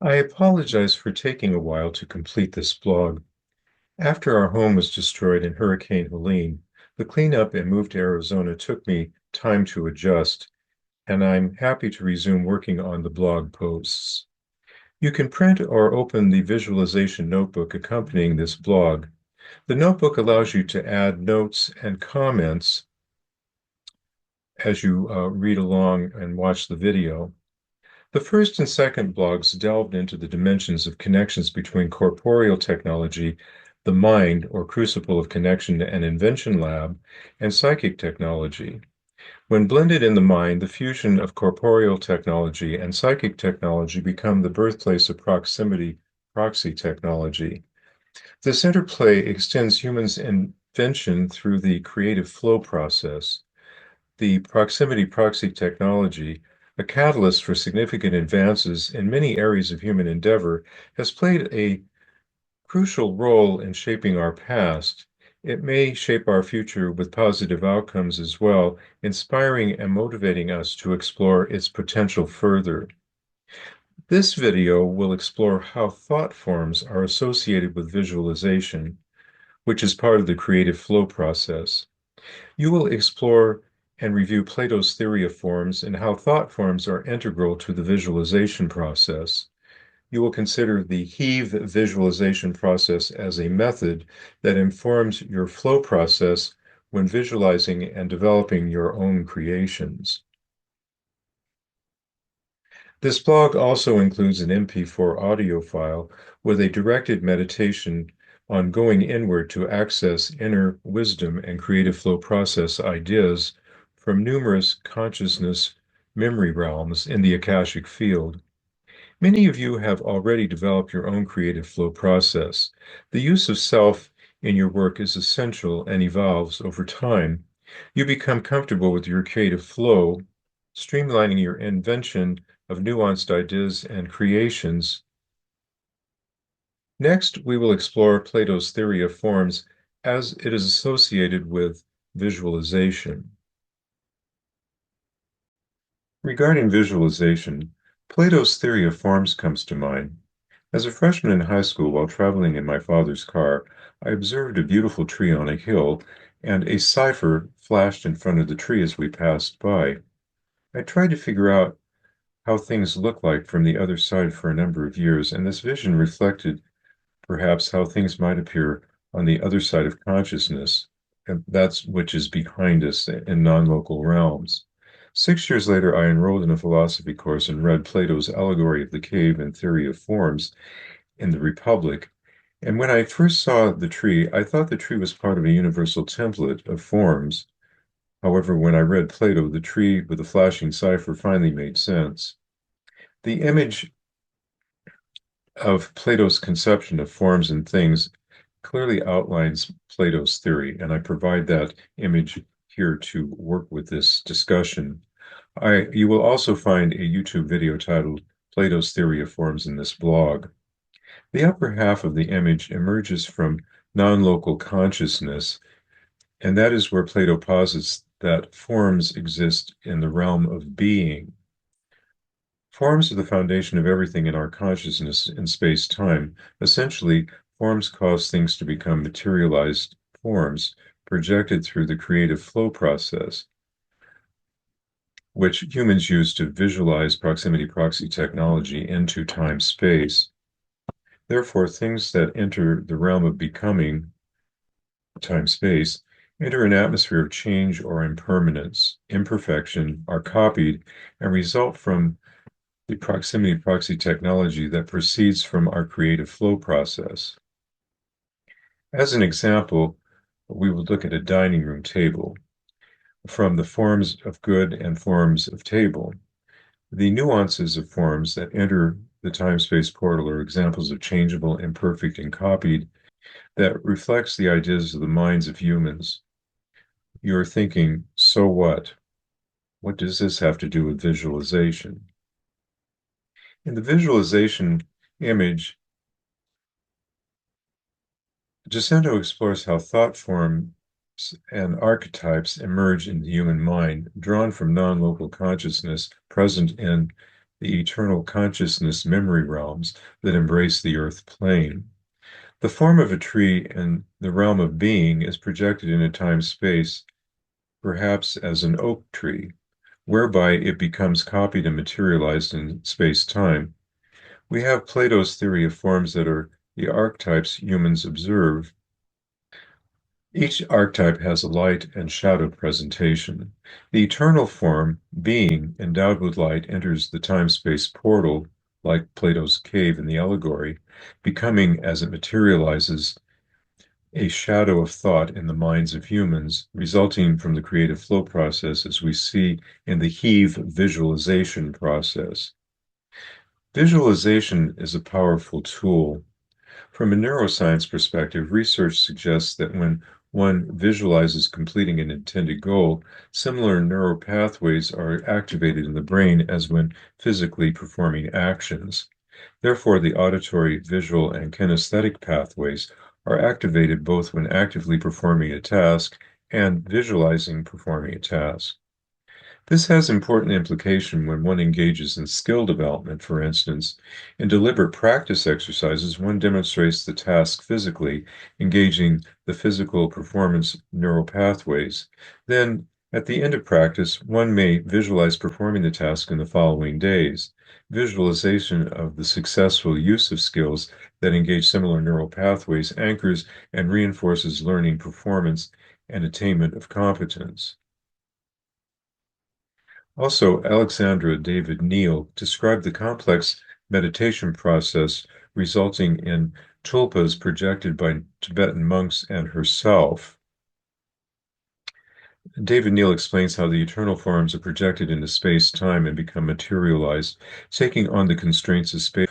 I apologize for taking a while to complete this blog. After our home was destroyed in Hurricane Helene, the cleanup and move to Arizona took me time to adjust, and I'm happy to resume working on the blog posts. You can print or open the visualization notebook accompanying this blog. The notebook allows you to add notes and comments as you read along and watch the video. The first and second blogs delved into the dimensions of connections between corporeal technology, the mind, or crucible of connection and invention lab, and psychic technology. When blended in the mind, the fusion of corporeal technology and psychic technology become the birthplace of proximity proxy technology. This interplay extends humans' invention through the creative flow process. The proximity proxy technology, a catalyst for significant advances in many areas of human endeavor, has played a crucial role in shaping our past. It may shape our future with positive outcomes as well, inspiring and motivating us to explore its potential further. This video will explore how thought forms are associated with visualization, which is part of the creative flow process. You will explore and review Plato's theory of forms and how thought forms are integral to the visualization process. You will consider the HEAVE visualization process as a method that informs your flow process when visualizing and developing your own creations. This blog also includes an MP4 audio file with a directed meditation on going inward to access inner wisdom and creative flow process ideas from numerous consciousness memory realms in the Akashic field. Many of you have already developed your own creative flow process. The use of self in your work is essential and evolves over time. You become comfortable with your creative flow, streamlining your invention of nuanced ideas and creations. Next, we will explore Plato's theory of forms as it is associated with visualization. Regarding visualization, Plato's theory of forms comes to mind. As a freshman in high school, while traveling in my father's car, I observed a beautiful tree on a hill, and a cipher flashed in front of the tree as we passed by. I tried to figure out how things look like from the other side for a number of years, and this vision reflected perhaps how things might appear on the other side of consciousness, and that's which is behind us in non-local realms. 6 years later, I enrolled in a philosophy course and read Plato's Allegory of the Cave and Theory of Forms in the Republic. And when I first saw the tree, I thought the tree was part of a universal template of forms. However, when I read Plato, the tree with the flashing cipher finally made sense. The image of Plato's conception of forms and things clearly outlines Plato's theory, and I provide that image here to work with this discussion. You will also find a YouTube video titled Plato's Theory of Forms in this blog. The upper half of the image emerges from non-local consciousness, and that is where Plato posits that forms exist in the realm of being. Forms are the foundation of everything in our consciousness in space-time. Essentially, forms cause things to become materialized forms projected through the creative flow process, which humans use to visualize proximity proxy technology into time-space. Therefore, things that enter the realm of becoming, time-space, enter an atmosphere of change or impermanence, imperfection, are copied, and result from the proximity proxy technology that proceeds from our creative flow process. As an example, we would look at a dining room table. From the forms of good and forms of table, the nuances of forms that enter the time-space portal are examples of changeable, imperfect, and copied that reflects the ideas of the minds of humans. You're thinking, so what? What does this have to do with visualization? In the visualization image, Jacinto explores how thought forms and archetypes emerge in the human mind, drawn from non-local consciousness present in the eternal consciousness memory realms that embrace the earth plane. The form of a tree in the realm of being is projected in a time-space, perhaps as an oak tree, whereby it becomes copied and materialized in space-time. We have Plato's theory of forms that are the archetypes humans observe. Each archetype has a light and shadow presentation. The eternal form, being, endowed with light, enters the time-space portal, like Plato's cave in the Allegory, becoming, as it materializes, a shadow of thought in the minds of humans, resulting from the creative flow process as we see in the HEAVE visualization process. Visualization is a powerful tool. From a neuroscience perspective, research suggests that when one visualizes completing an intended goal, similar neural pathways are activated in the brain as when physically performing actions. Therefore, the auditory, visual, and kinesthetic pathways are activated both when actively performing a task and visualizing performing a task. This has important implication when one engages in skill development, for instance. In deliberate practice exercises, one demonstrates the task physically, engaging the physical performance neural pathways. Then, at the end of practice, one may visualize performing the task in the following days. Visualization of the successful use of skills that engage similar neural pathways anchors and reinforces learning performance and attainment of competence. Also, Alexandra David Neal described the complex meditation process resulting in tulpas projected by Tibetan monks and herself. David Neal explains how the eternal forms are projected into space-time and become materialized, taking on the constraints of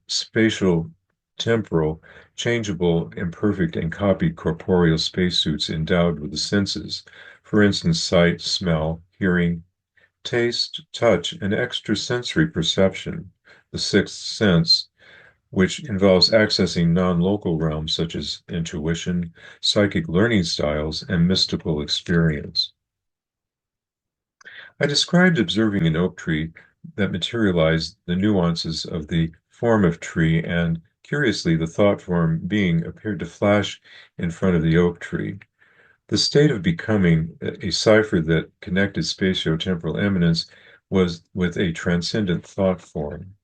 spatial, temporal, changeable, imperfect, and copied corporeal spacesuits endowed with the senses. For instance, sight, smell, hearing, taste, touch, and extrasensory perception, the sixth sense, which involves accessing non-local realms such as intuition, psychic learning styles, and mystical experience. I described observing an oak tree that materialized the nuances of the form of tree, and curiously, the thought form being appeared to flash in front of the oak tree. The state of becoming a cipher that connected spatio-temporal eminence was with a transcendent thought form.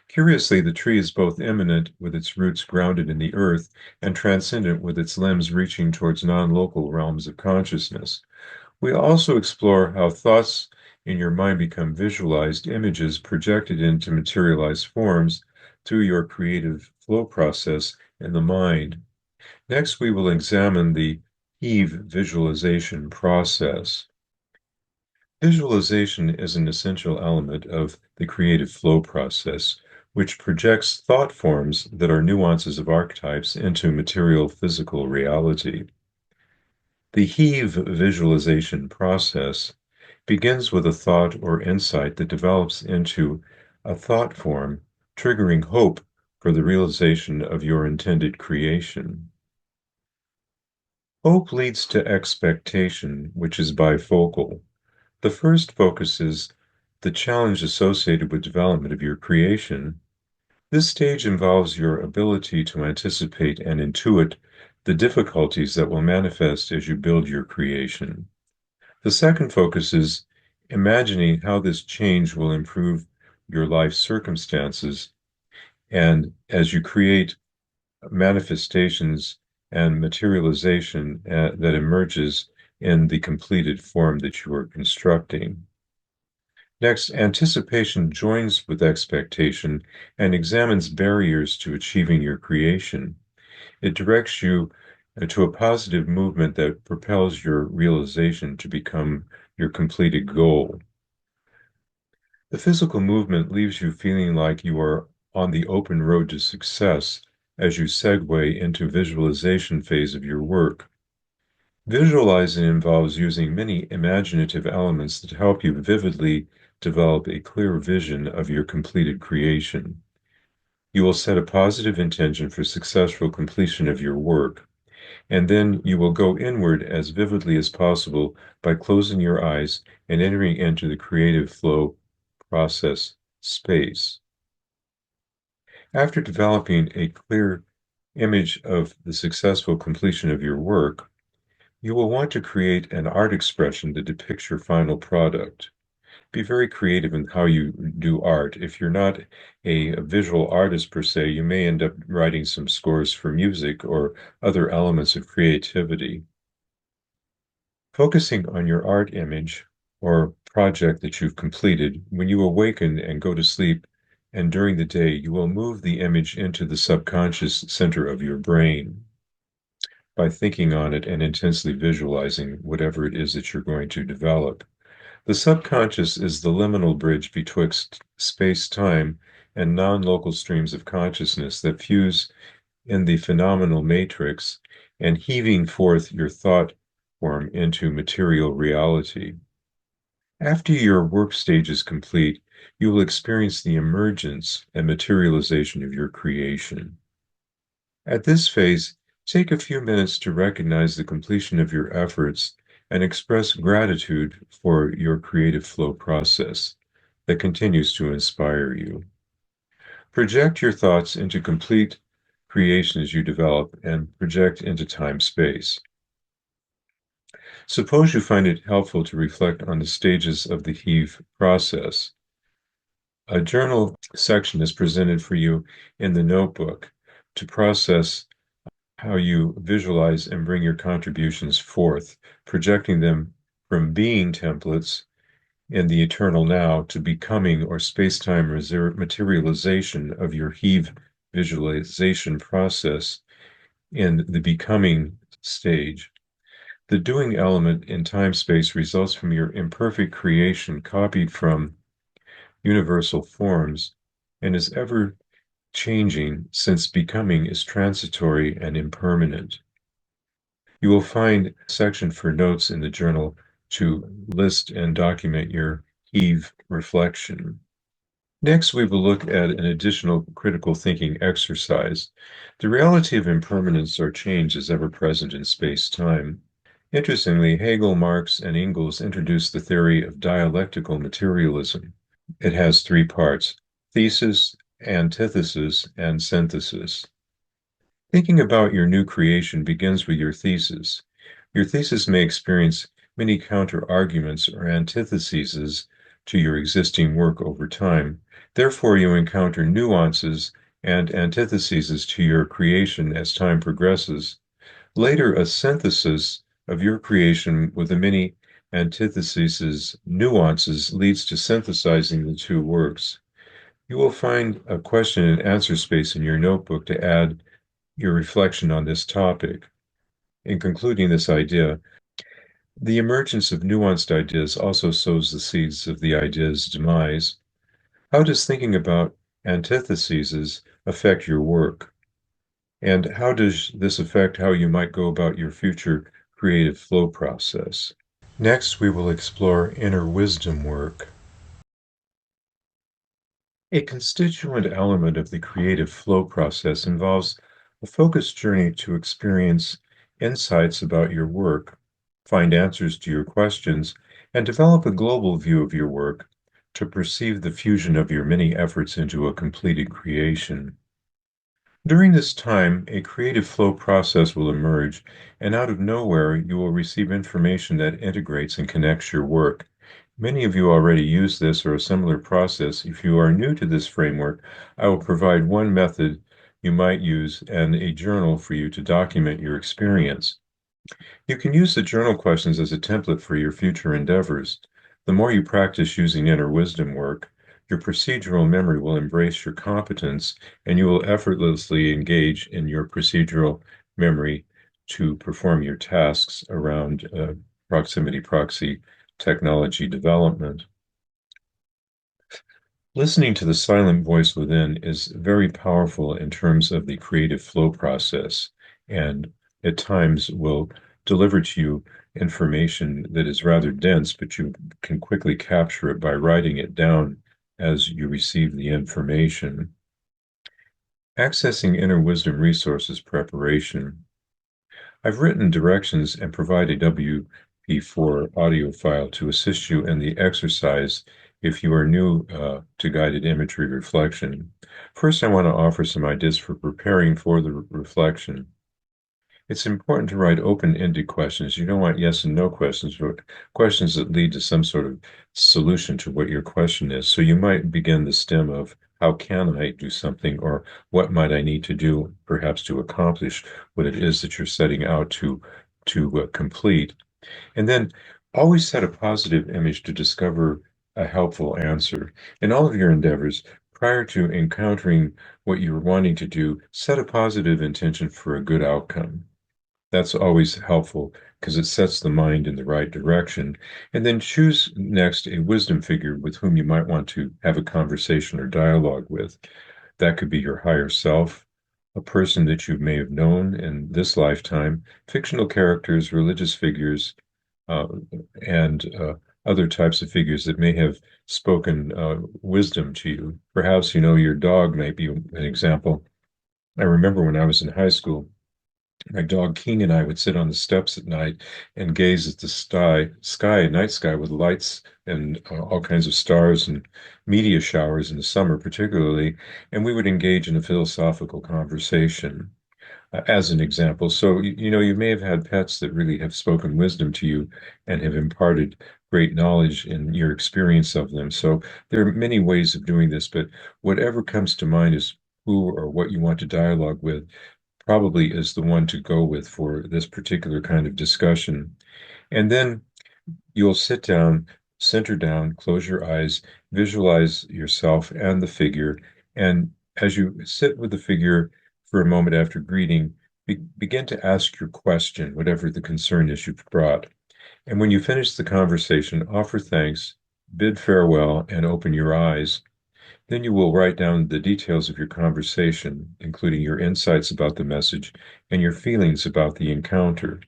Curiously, the tree is both immanent with its roots grounded in the earth and transcendent with its limbs reaching towards non-local realms of consciousness. We also explore how thoughts in your mind become visualized images projected into materialized forms through your creative flow process in the mind. Next, we will examine the HEAVE visualization process. Visualization is an essential element of the creative flow process, which projects thought forms that are nuances of archetypes into material physical reality. The HEAVE visualization process begins with a thought or insight that develops into a thought form, triggering hope for the realization of your intended creation. Hope leads to expectation, which is bifocal. The first focuses the challenge associated with development of your creation. This stage involves your ability to anticipate and intuit the difficulties that will manifest as you build your creation. The second focuses imagining how this change will improve your life circumstances and as you create manifestations and materialization that emerges in the completed form that you are constructing. Next, anticipation joins with expectation and examines barriers to achieving your creation. It directs you to a positive movement that propels your realization to become your completed goal. The physical movement leaves you feeling like you are on the open road to success as you segue into visualization phase of your work. Visualizing involves using many imaginative elements that help you vividly develop a clear vision of your completed creation. You will set a positive intention for successful completion of your work, and then you will go inward as vividly as possible by closing your eyes and entering into the creative flow process space. After developing a clear image of the successful completion of your work, you will want to create an art expression that depicts your final product. Be very creative in how you do art. If you're not a visual artist per se, you may end up writing some scores for music or other elements of creativity. Focusing on your art image or project that you've completed, when you awaken and go to sleep and during the day, you will move the image into the subconscious center of your brain by thinking on it and intensely visualizing whatever it is that you're going to develop. The subconscious is the liminal bridge betwixt space-time and non-local streams of consciousness that fuse in the phenomenal matrix and heaving forth your thought form into material reality. After your work stage is complete, you will experience the emergence and materialization of your creation. At this phase, take a few minutes to recognize the completion of your efforts and express gratitude for your creative flow process that continues to inspire you. Project your thoughts into complete creation as you develop and project into time-space. Suppose you find it helpful to reflect on the stages of the HEAVE process. A journal section is presented for you in the notebook to process how you visualize and bring your contributions forth, projecting them from being templates in the eternal now to becoming or space-time materialization of your HEAVE visualization process in the becoming stage. The doing element in time-space results from your imperfect creation copied from universal forms and is ever changing since becoming is transitory and impermanent. You will find a section for notes in the journal to list and document your HEAVE reflection. Next, we will look at an additional critical thinking exercise. The reality of impermanence or change is ever present in space-time. Interestingly, Hegel, Marx, and Engels introduced the theory of dialectical materialism. It has three parts: thesis, antithesis, and synthesis. Thinking about your new creation begins with your thesis. Your thesis may experience many counter-arguments or antitheses to your existing work over time. Therefore, you encounter nuances and antitheses to your creation as time progresses. Later, a synthesis of your creation with the many antitheses, nuances, leads to synthesizing the two works. You will find a question and answer space in your notebook to add your reflection on this topic. In concluding this idea, the emergence of nuanced ideas also sows the seeds of the idea's demise. How does thinking about antitheses affect your work? And how does this affect how you might go about your future creative flow process? Next, we will explore inner wisdom work. A constituent element of the creative flow process involves a focused journey to experience insights about your work, find answers to your questions, and develop a global view of your work to perceive the fusion of your many efforts into a completed creation. During this time, a creative flow process will emerge, and out of nowhere, you will receive information that integrates and connects your work. Many of you already use this or a similar process. If you are new to this framework, I will provide one method you might use and a journal for you to document your experience. You can use the journal questions as a template for your future endeavors. The more you practice using inner wisdom work, your procedural memory will embrace your competence, and you will effortlessly engage in your procedural memory to perform your tasks around proximity proxy technology development. Listening to the silent voice within is very powerful in terms of the creative flow process, and at times will deliver to you information that is rather dense, but you can quickly capture it by writing it down as you receive the information. Accessing inner wisdom resources preparation. I've written directions and provide a WP4 audio file to assist you in the exercise if you are new to guided imagery reflection. First, I want to offer some ideas for preparing for the reflection. It's important to write open-ended questions. You don't want yes and no questions, but questions that lead to some sort of solution to what your question is. So you might begin the stem of how can I do something, or what might I need to do, perhaps to accomplish what it is that you're setting out to complete. And then always set a positive image to discover a helpful answer. In all of your endeavors, prior to encountering what you're wanting to do, set a positive intention for a good outcome. That's always helpful because it sets the mind in the right direction. And then choose next a wisdom figure with whom you might want to have a conversation or dialogue with. That could be your higher self, a person that you may have known in this lifetime, fictional characters, religious figures, uh, and other types of figures that may have spoken wisdom to you. Perhaps, your dog might be an example. I remember when I was in high school, my dog King and I would sit on the steps at night and gaze at the night sky with lights and all kinds of stars and meteor showers in the summer, particularly, and we would engage in a philosophical conversation as an example. So, you may have had pets that really have spoken wisdom to you and have imparted great knowledge in your experience of them. So, there are many ways of doing this, but whatever comes to mind is who or what you want to dialogue with probably is the one to go with for this particular kind of discussion. And then you'll sit down, center down, close your eyes, visualize yourself and the figure. And as you sit with the figure for a moment after greeting, begin to ask your question, whatever the concern is you've brought. And when you finish the conversation, offer thanks, bid farewell, and open your eyes. Then you will write down the details of your conversation, including your insights about the message and your feelings about the encounter.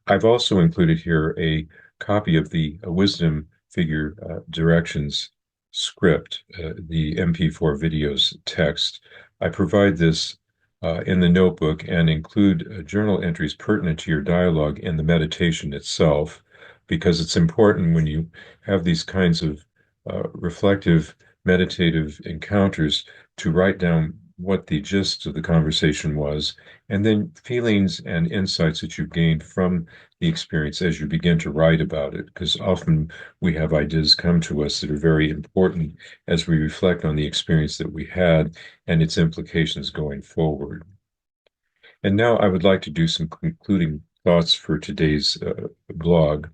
I've also included here a copy of the Wisdom Figure Directions script, the MP4 videos text. I provide this in the notebook and include journal entries pertinent to your dialogue in the meditation itself, because it's important when you have these kinds of reflective, meditative encounters to write down what the gist of the conversation was, and then feelings and insights that you've gained from the experience as you begin to write about it, because often we have ideas come to us that are very important as we reflect on the experience that we had and its implications going forward. And now I would like to do some concluding thoughts for today's blog.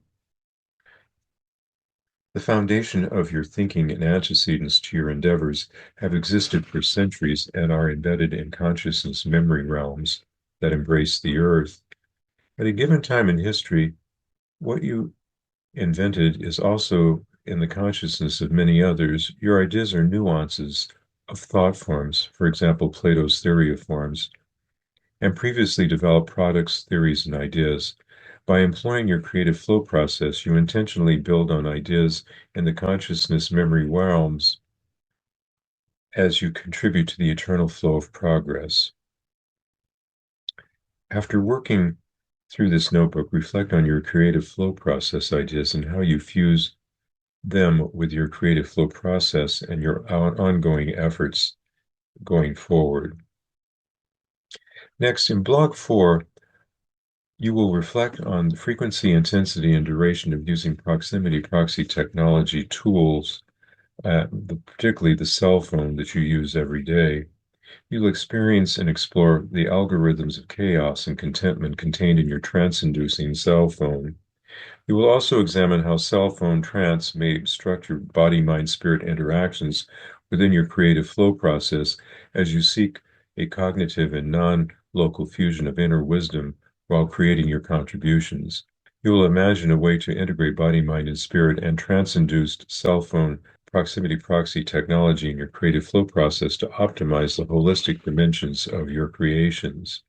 The foundation of your thinking and antecedents to your endeavors have existed for centuries and are embedded in consciousness memory realms that embrace the earth. At a given time in history, what you invented is also in the consciousness of many others. Your ideas are nuances of thought forms, for example, Plato's theory of forms, and previously developed products, theories, and ideas. By employing your creative flow process, you intentionally build on ideas in the consciousness memory realms as you contribute to the eternal flow of progress. After working through this notebook, reflect on your creative flow process ideas and how you fuse them with your creative flow process and your ongoing efforts going forward. Next, in Block 4, you will reflect on the frequency, intensity, and duration of using proximity proxy technology tools, particularly the cell phone that you use every day. You'll experience and explore the algorithms of chaos and contentment contained in your trance-inducing cell phone. You will also examine how cell phone trance may structure body-mind-spirit interactions within your creative flow process as you seek a cognitive and non-local fusion of inner wisdom while creating your contributions. You will imagine a way to integrate body, mind, and spirit and trance-induced cell phone proximity proxy technology in your creative flow process to optimize the holistic dimensions of your creations.